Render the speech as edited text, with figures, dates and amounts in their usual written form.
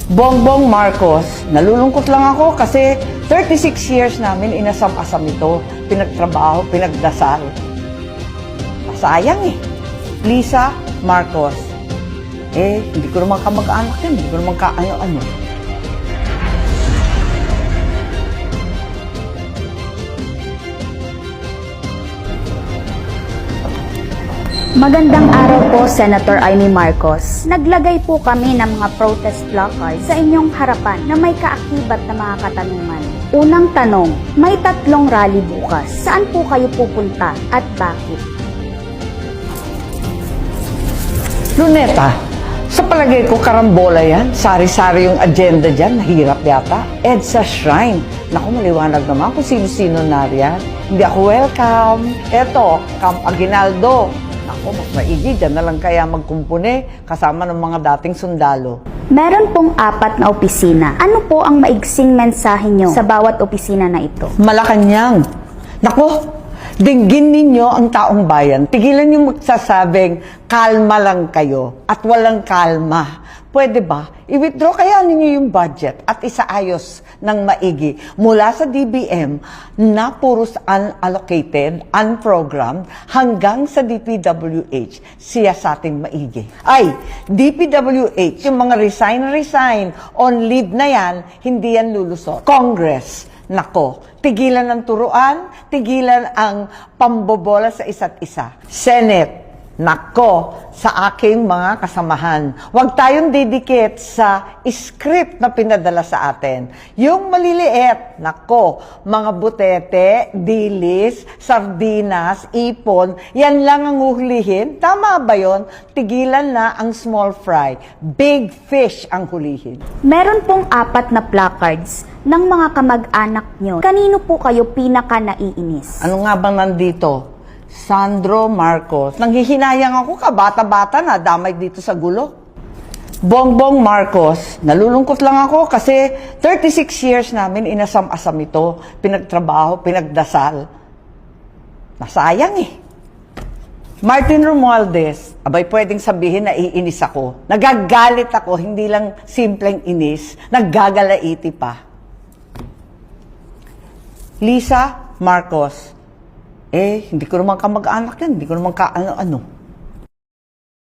Bongbong Marcos, nalulungkot lang ako kasi 36 years namin inasam-asam ito, pinagtrabaho, pinagdasal. Sayang eh. Lisa Marcos. Hindi ko naman kamag-anak yan, hindi ko naman kaano-ano. Magandang araw po, Senator Amy Marcos. Naglagay po kami ng mga protest placards sa inyong harapan na may kaakibat na mga katanungan. Unang tanong, may 3 rally bukas. Saan po kayo pupunta at bakit? Luneta, sa palagay ko karambola yan. Sari-sari yung agenda dyan, nahirap yata. EDSA Shrine. Naku, maliwanag naman kung sino-sino nariyan. Hindi ako welcome. Eto, Camp Aguinaldo. Ako, mas maigi, dyan na lang kaya magkumpune kasama ng mga dating sundalo. Meron pong 4 na opisina. Ano po ang maigsing mensahe nyo sa bawat opisina na ito? Malacanang. Naku, dinggin ninyo ang taong bayan. Tigilan yung magsasabing, kalma lang kayo at walang kalma. Pwede ba? I-withdraw kaya ninyo yung budget at isaayos ng maigi mula sa DBM na puros unallocated, unprogrammed, hanggang sa DPWH, siya sa ating maigi. Ay, DPWH, yung mga resign on leave na yan, hindi yan lulusot. Congress, nako, tigilan ang turuan, tigilan ang pambobola sa isa't isa. Senate, nako, sa aking mga kasamahan. Huwag tayong didikit sa script na pinadala sa atin. Yung maliliit, nako, mga butete, dilis, sardinas, ipon, yan lang ang uhulihin. Tama ba yon? Tigilan na ang small fry. Big fish ang hulihin. Meron pong 4 na placards ng mga kamag-anak nyo. Kanino po kayo pinaka naiinis? Ano nga bang nandito? Sandro Marcos. Nanghihinayang ako ka, bata-bata na, damay dito sa gulo. Bongbong Marcos. Nalulungkot lang ako kasi 36 years namin inasam-asam ito, pinagtrabaho, pinagdasal. Nasayang eh. Martin Romualdez, abay pwedeng sabihin na iinis ako. Nagagalit ako, hindi lang simpleng inis, naggagalaiti pa. Lisa Marcos. Hindi ko naman kamag-anak yan, hindi ko naman kaano-ano.